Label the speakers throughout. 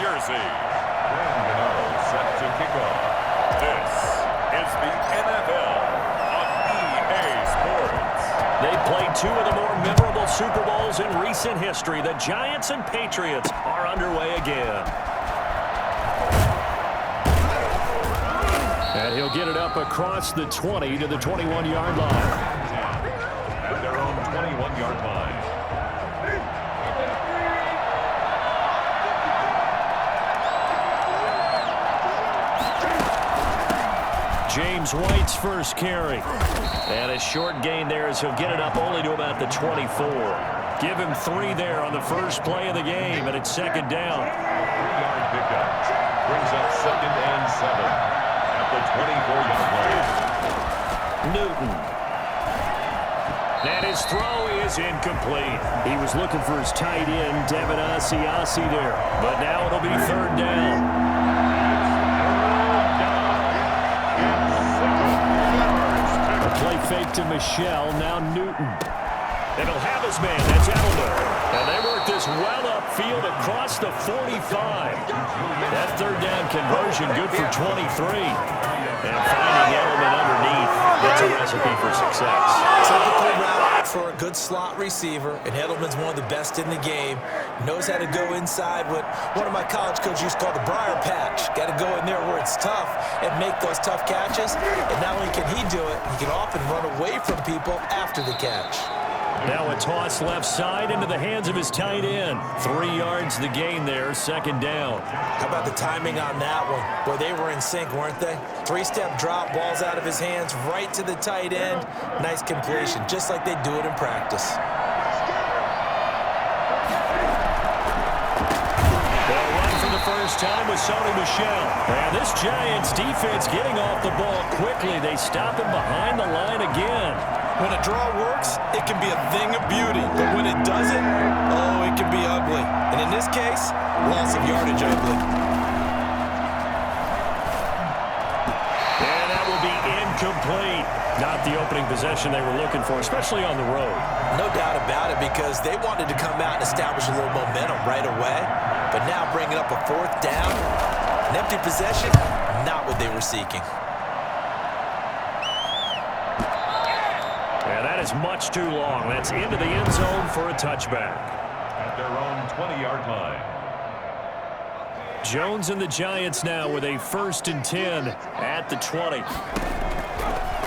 Speaker 1: jersey. Set to kick off. This is the NFL on EA Sports.
Speaker 2: They played two of the more memorable Super Bowls in recent history. The Giants and Patriots are underway again. And he'll get it up across the 20 to the 21-yard line.
Speaker 1: At their own 21-yard line.
Speaker 2: James White's first carry. And a short gain there as he'll get it up only to about the 24. Give him 3 there on the first play of the game, and it's second down.
Speaker 1: 3-yard pickup. Brings up 2nd and 7 at the 24-yard line.
Speaker 2: Newton. And his throw is incomplete. He was looking for his tight end, Devin Asiasi there. But now it'll be third down. Play fake to Michelle, now Newton. And he'll have his man, that's Edelman. And they work this well upfield across the 45. That third down conversion good for 23. And finding Edelman underneath, that's a recipe for success.
Speaker 3: Typical route for a good slot receiver, and Edelman's one of the best in the game. Knows how to go inside what one of my college coaches used to call the briar patch. Got to go in there where it's tough and make those tough catches. And not only can he do it, he can often run away from people after the catch.
Speaker 2: Now a toss left side into the hands of his tight end. 3 yards the gain there, second down.
Speaker 3: How about the timing on that one? Boy, they were in sync, weren't they? 3-step drop, balls out of his hands, right to the tight end. Nice completion, just like they do it in practice.
Speaker 2: They'll run for the first time with Sony Michel. And this Giants defense getting off the ball quickly. They stop him behind the line again.
Speaker 3: When a draw works, it can be a thing of beauty. But when it doesn't, oh, it can be ugly. And in this case, loss of yardage ugly.
Speaker 2: And that will be incomplete. Not the opening possession they were looking for, especially on the road.
Speaker 3: No doubt about it, because they wanted to come out and establish a little momentum right away. But now bringing up a 4th down, an empty possession, not what they were seeking.
Speaker 2: Yeah, that is much too long. That's into the end zone for a touchback.
Speaker 1: At their own 20-yard line.
Speaker 2: Jones and the Giants now with a 1st and 10 at the 20.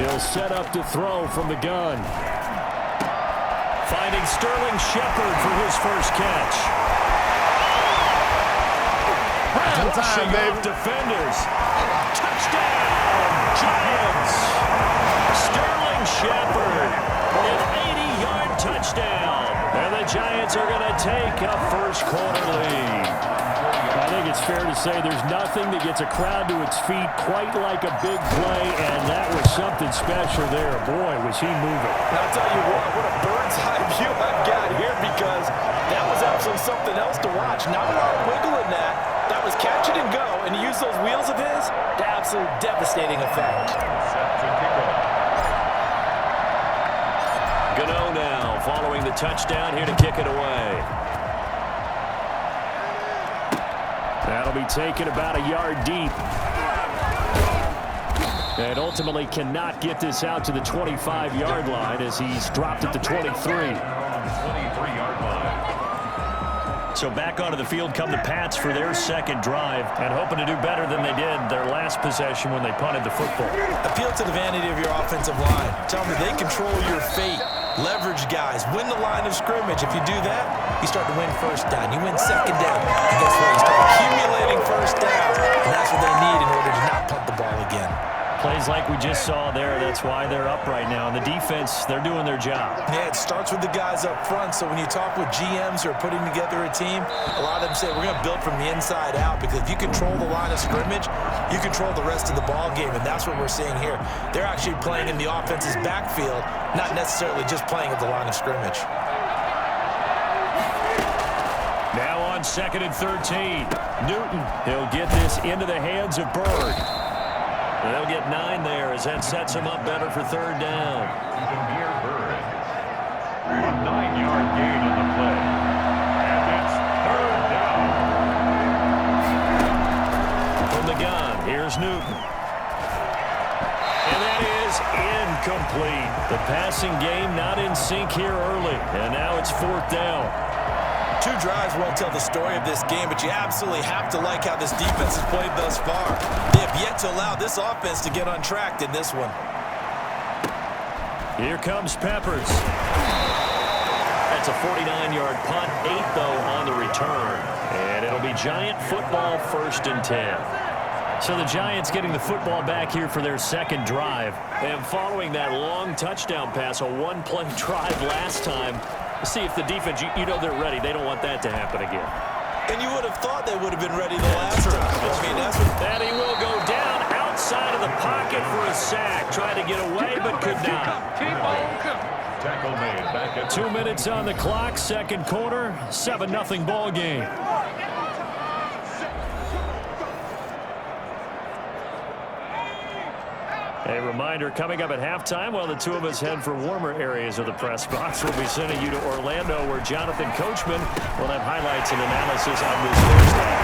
Speaker 2: He'll set up to throw from the gun. Finding Sterling Shepard for his first catch. Rushing off defenders. Touchdown, Giants. Sterling Shepard, an 80-yard touchdown. And the Giants are going to take a first-quarter lead. I think it's fair to say there's nothing that gets a crowd to its feet quite like a big play, and that was something special there. Boy, was he moving.
Speaker 3: And I'll tell you what a bird's-eye view I've got here, because that was absolutely something else to watch. Not a lot of wiggle in that. That was catch it and go, and he used those wheels of his to absolute devastating effect.
Speaker 1: Set to kick off.
Speaker 2: Gano now following the touchdown here to kick it away. That'll be taken about a yard deep. And ultimately cannot get this out to the 25-yard line as he's dropped at the 23.
Speaker 1: 23-yard line.
Speaker 2: So back onto the field come the Pats for their second drive, and hoping to do better than they did their last possession when they punted the football.
Speaker 3: Appeal to the vanity of your offensive line. Tell them that they control your fate. Leverage guys. Win the line of scrimmage. If you do that, you start to win first down. You win second down. And guess what? You start accumulating first downs. And that's what they need in order to not punt the ball again.
Speaker 2: Plays like we just saw there, that's why they're up right now. And the defense, they're doing their job.
Speaker 3: Yeah, it starts with the guys up front. So when you talk with GMs who are putting together a team, a lot of them say we're going to build from the inside out, because if you control the line of scrimmage, you control the rest of the ball game, and that's what we're seeing here. They're actually playing in the offense's backfield, not necessarily just playing at the line of scrimmage.
Speaker 2: Now on 2nd and 13. Newton, he'll get this into the hands of Bird. They'll get 9 there as that sets him up better for third down.
Speaker 1: Near Bird. A 9-yard gain on the play. And it's third down.
Speaker 2: Here's Newton. And that is incomplete. The passing game not in sync here early. And now it's 4th down.
Speaker 3: 2 drives won't tell the story of this game, but you absolutely have to like how this defense has played thus far. They have yet to allow this offense to get untracked in this one.
Speaker 2: Here comes Peppers. That's a 49-yard punt, 8 though on the return. And it'll be Giant football, 1st and 10. So the Giants getting the football back here for their 2nd drive. And following that long touchdown pass, a 1-play drive last time, see if the defense, you know they're ready. They don't want that to happen again.
Speaker 3: And you would have thought they would have been ready the last time. I mean, that's what...
Speaker 2: And he will go down outside of the pocket for a sack. Tried to get away, but could not.
Speaker 1: Tackle made back at
Speaker 2: 2 minutes on the clock, 2nd quarter, 7-0 ball game. A reminder, coming up at halftime, while the two of us head for warmer areas of the press box, we'll be sending you to Orlando, where Jonathan Coachman will have highlights and analysis on this Thursday.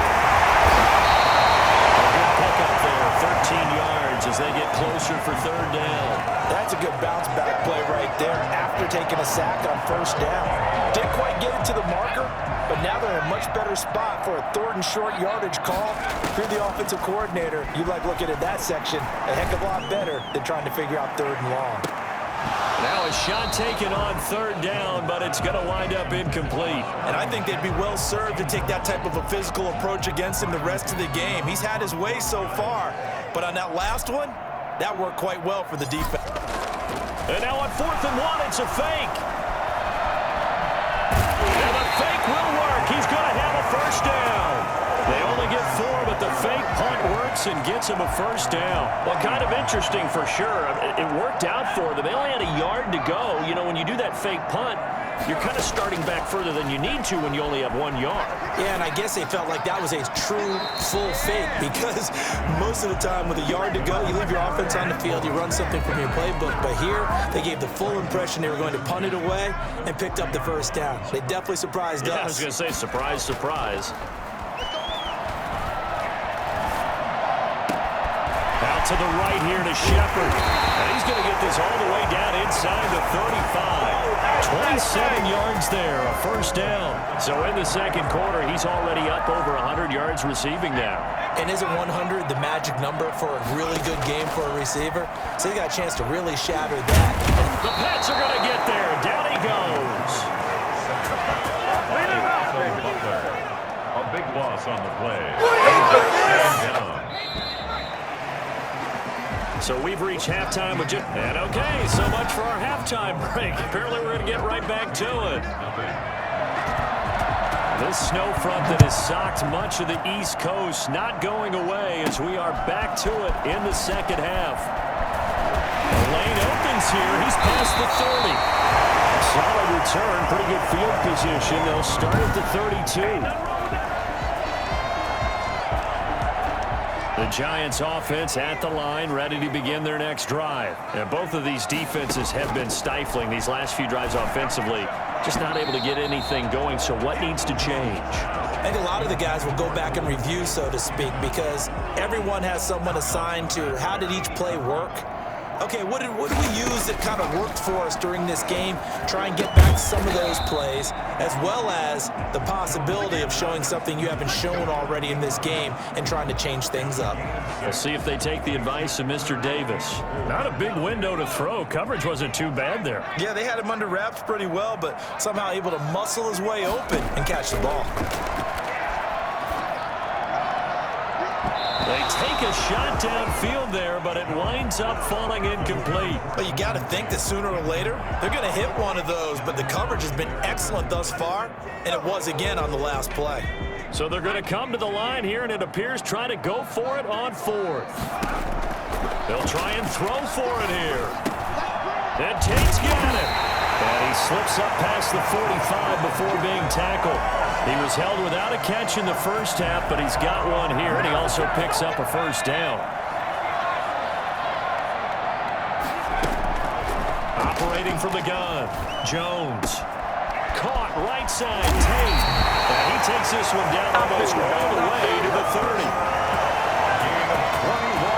Speaker 2: A good pickup there, 13 yards as they get closer for 3rd down.
Speaker 3: That's a good bounce-back play right there after taking a sack on 1st down. Didn't quite get it to the marker, but now they're in a much better spot for a 3rd and short yardage call. If you're the offensive coordinator, you like looking at that section a heck of a lot better than trying to figure out 3rd and long.
Speaker 2: Now a shot taken on 3rd down, but it's going to wind up incomplete.
Speaker 3: And I think they'd be well served to take that type of a physical approach against him the rest of the game. He's had his way so far, but on that last one, that worked quite well for the defense.
Speaker 2: And now on 4th and 1, it's a fake. And the fake will work. He's going to have a 1st down. They only get 4, but the fake punt works and gets him a 1st down. Well, kind of interesting for sure. It worked out for them. They only had a yard to go. You know, when you do that fake punt, you're kind of starting back further than you need to when you only have 1 yard.
Speaker 3: Yeah, and I guess they felt like that was a true full fake, because most of the time with a yard to go, you leave your offense on the field, you run something from your playbook. But here, they gave the full impression they were going to punt it away and picked up the 1st down. They definitely surprised us.
Speaker 2: I was going to say, surprise, surprise. Out to the right here to Shepard. And he's going to get this all the way down inside the 35. 27 yards there, a 1st down. So in the 2nd quarter, he's already up over 100 yards receiving now.
Speaker 3: And isn't 100 the magic number for a really good game for a receiver? So he got a chance to really shatter that.
Speaker 2: The Pats are going to get there. Down he goes.
Speaker 1: a big loss on the play. Down.
Speaker 2: So we've reached halftime with just... And okay, so much for our halftime break. Apparently we're going to get right back to it. This snow front that has socked much of the East Coast not going away as we are back to it in the 2nd half. The lane opens here. He's past the 30. Solid return, pretty good field position. They'll start at the 32. The Giants offense at the line, ready to begin their next drive. And both of these defenses have been stifling these last few drives offensively. Just not able to get anything going, so what needs to change?
Speaker 3: I think a lot of the guys will go back and review, so to speak, because everyone has someone assigned to how did each play work. Okay, what did we use that kind of worked for us during this game? Try and get back some of those plays, as well as the possibility of showing something you haven't shown already in this game and trying to change things up.
Speaker 2: We'll see if they take the advice of Mr. Davis. Not a big window to throw. Coverage wasn't too bad there.
Speaker 3: Yeah, they had him under wraps pretty well, but somehow able to muscle his way open and catch the ball.
Speaker 2: They take a shot downfield there, but it winds up falling incomplete.
Speaker 3: But you got to think that sooner or later, they're going to hit one of those, but the coverage has been excellent thus far, and it was again on the last play.
Speaker 2: So they're going to come to the line here, and it appears try to go for it on 4th. They'll try and throw for it here. And Tate's got it. And he slips up past the 45 before being tackled. He was held without a catch in the first half, but he's got one here, and he also picks up a 1st down. Operating from the gun, Jones. Caught right side, Tate. And he takes this one down almost all the way to the 30.
Speaker 1: Gain of 21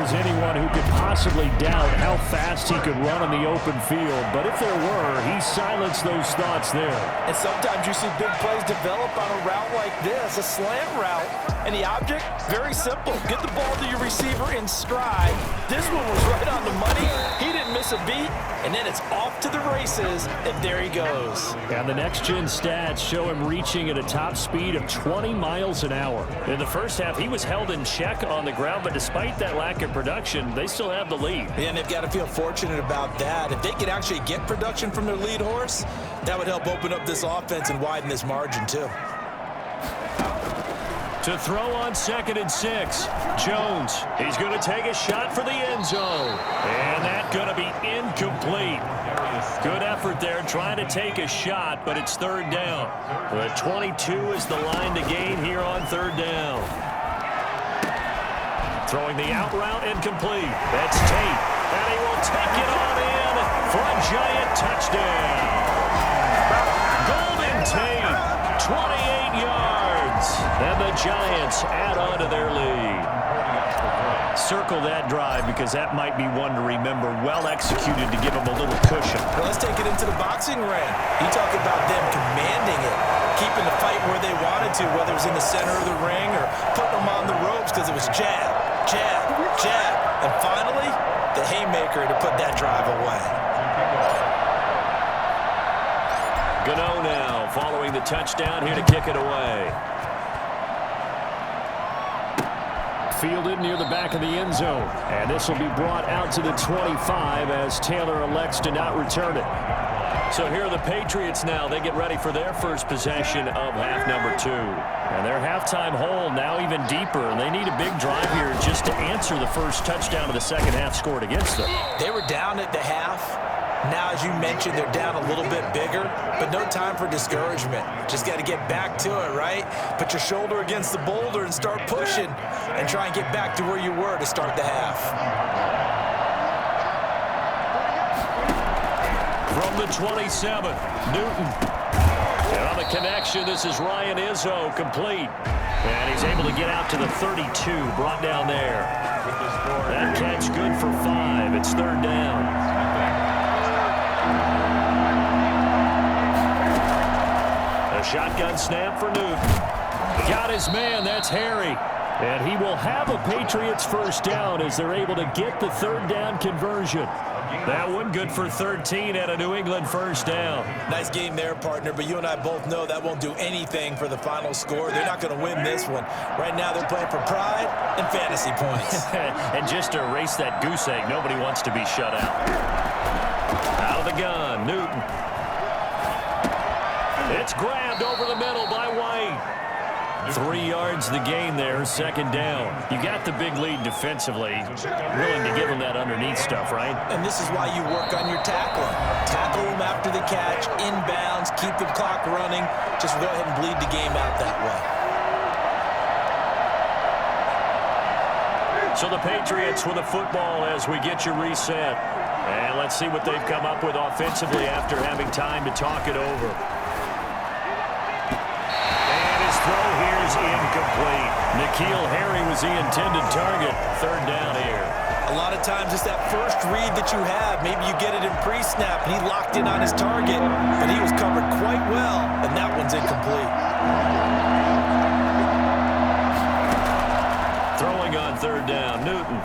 Speaker 2: there's anyone who could possibly doubt how fast he could run on the open field. But if there were, he silenced those thoughts there.
Speaker 3: And sometimes you see big plays develop on a route like this, a slant route. And the object, very simple. Get the ball to your receiver in stride. This one was right on the money. He didn't miss a beat. And then it's off to the races, and there he goes.
Speaker 2: And the next-gen stats show him reaching at a top speed of 20 miles an hour. In the first half, he was held in check on the ground, but despite that lack of production, they still have the lead.
Speaker 3: And they've got to feel fortunate about that. If they could actually get production from their lead horse, that would help open up this offense and widen this margin, too.
Speaker 2: To throw on 2nd and 6, Jones. He's going to take a shot for the end zone. And that's going to be incomplete. Good effort there trying to take a shot, but it's 3rd down. The 22 is the line to gain here on 3rd down. Throwing the out route incomplete. That's Tate. And he will take it on in for a giant touchdown. Golden Tate, 28 yards. And the Giants add on to their lead. Circle that drive because that might be one to remember. Well executed to give them a little cushion.
Speaker 3: Well, let's take it into the boxing ring. You talk about them commanding it, keeping the fight where they wanted to, whether it was in the center of the ring or putting them on the ropes because it was jab, jab, jab. And finally, the haymaker to put that drive away.
Speaker 2: Gano now following the touchdown here to kick it away. Fielded near the back of the end zone. And this will be brought out to the 25 as Taylor elects to not return it. So here are the Patriots now. They get ready for their first possession of half number 2. And their halftime hole now even deeper. And they need a big drive here just to answer the first touchdown of the second half scored against them.
Speaker 3: They were down at the half. Now, as you mentioned, they're down a little bit bigger, but no time for discouragement. Just got to get back to it, right? Put your shoulder against the boulder and start pushing and try and get back to where you were to start the half.
Speaker 2: From the 27, Newton. And on the connection, this is Ryan Izzo, complete. And he's able to get out to the 32, brought down there. That catch good for 5. It's 3rd down. A shotgun snap for Newton. Got his man, that's Harry. And he will have a Patriots first down as they're able to get the 3rd down conversion. That one good for 13 and a New England first down.
Speaker 3: Nice game there, partner, but you and I both know that won't do anything for the final score. They're not going to win this one. Right now they're playing for pride and fantasy points.
Speaker 2: And just to erase that goose egg, nobody wants to be shut out. Out of the gun, Newton. It's grabbed over the middle by White. 3 yards the gain there, 2nd down. You got the big lead defensively. Willing to give them that underneath stuff, right?
Speaker 3: And this is why you work on your tackling. Tackle them after the catch, inbounds, keep the clock running. Just go ahead and bleed the game out that way.
Speaker 2: So the Patriots with a football as we get you reset. And let's see what they've come up with offensively after having time to talk it over. Throw here is incomplete. N'Keal Harry was the intended target. 3rd down here.
Speaker 3: A lot of times it's that first read that you have. Maybe you get it in pre-snap, and he locked in on his target, but he was covered quite well, and that one's incomplete.
Speaker 2: Throwing on 3rd down, Newton.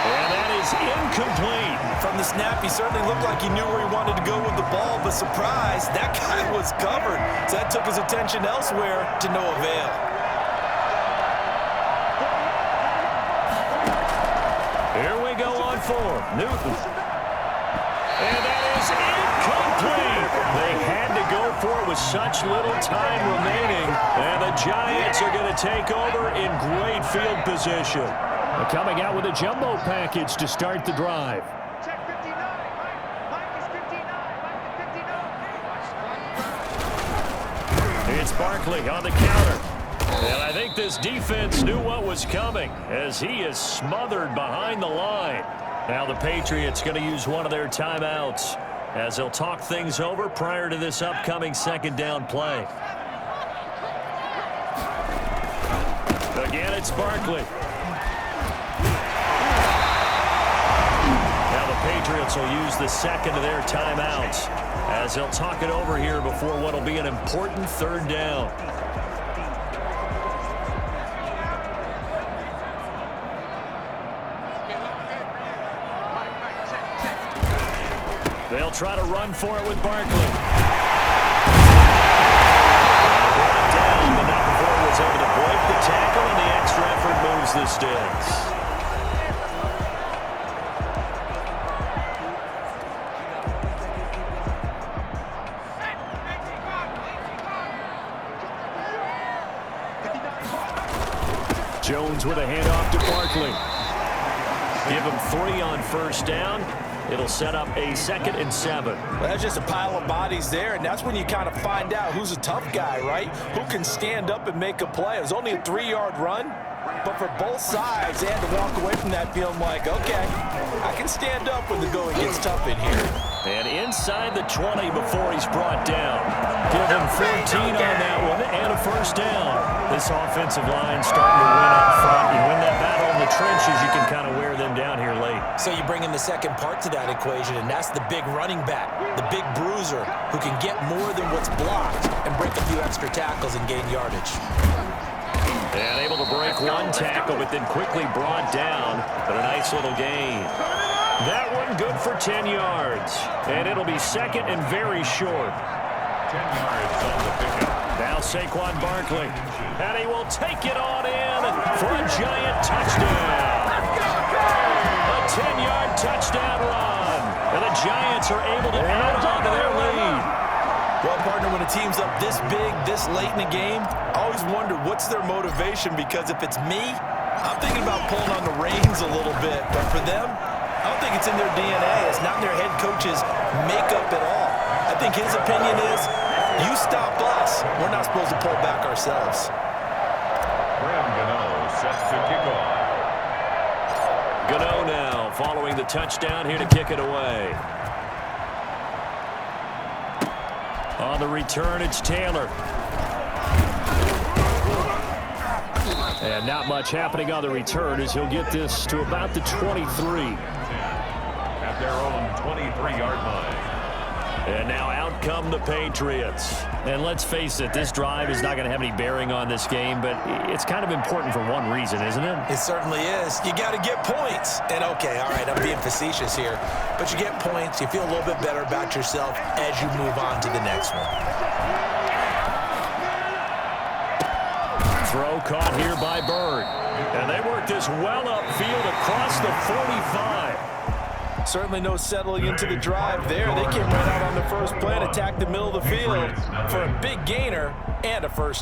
Speaker 2: And that is incomplete.
Speaker 3: From the snap, he certainly looked like he knew where he wanted to go with the ball, but surprise, that guy was covered. So that took his attention elsewhere to no avail.
Speaker 2: Here we go on 4. Newton. And that is incomplete. They had to go for it with such little time remaining. And the Giants are going to take over in great field position. Coming out with a jumbo package to start the drive. It's Barkley on the counter. And I think this defense knew what was coming as he is smothered behind the line. Now the Patriots going to use one of their timeouts as they'll talk things over prior to this upcoming 2nd down play. Again, it's Barkley. Giants will use the second of their timeouts as they'll talk it over here before what will be an important third down. They'll try to run for it with Barkley. Down, but not before he was able to break the tackle, and the extra effort moves the sticks. Jones with a handoff to Barkley. Give him 3 on first down. It'll set up a 2nd and 7.
Speaker 3: Well, that's just a pile of bodies there, and that's when you kind of find out who's a tough guy, right? Who can stand up and make a play. It was only a 3-yard run, but for both sides, they had to walk away from that feeling like, okay, I can stand up when the going gets tough in here.
Speaker 2: And inside the 20 before he's brought down. Give him 14 on that one and a first down. This offensive line starting to win up front. You win that battle in the trenches, you can kind of wear them down here late.
Speaker 3: So you bring in the second part to that equation, and that's the big running back, the big bruiser, who can get more than what's blocked and break a few extra tackles and gain yardage.
Speaker 2: And able to break one tackle, but then quickly brought down, but a nice little gain. That one good for 10 yards. And it'll be 2nd and very short.
Speaker 1: 10 yards on the pickup.
Speaker 2: Now Saquon Barkley. And he will take it on in for a giant touchdown. A 10-yard touchdown run. And the Giants are able to add on to their lead.
Speaker 3: Well, partner, when a team's up this big, this late in the game, I always wonder what's their motivation, because if it's me, I'm thinking about pulling on the reins a little bit. But for them, I don't think it's in their DNA. It's not in their head coach's makeup at all. I think his opinion is, you stop us, we're not supposed to pull back ourselves.
Speaker 1: Gano set to kick off.
Speaker 2: Gano now following the touchdown here to kick it away. On the return, it's Taylor. And not much happening on the return as he'll get this to about the 23.
Speaker 1: At their own 23-yard line.
Speaker 2: And now out come the Patriots. And let's face it, this drive is not going to have any bearing on this game, but it's kind of important for one reason, isn't it?
Speaker 3: It certainly is. You got to get points. And okay, all right, I'm being facetious here, but you get points, you feel a little bit better about yourself as you move on to the next one.
Speaker 2: Throw caught here by Bird. And they work this well upfield across the 45.
Speaker 3: Certainly no settling into the drive there. They came right out on the first play and attacked the middle of the field for a big gainer and a first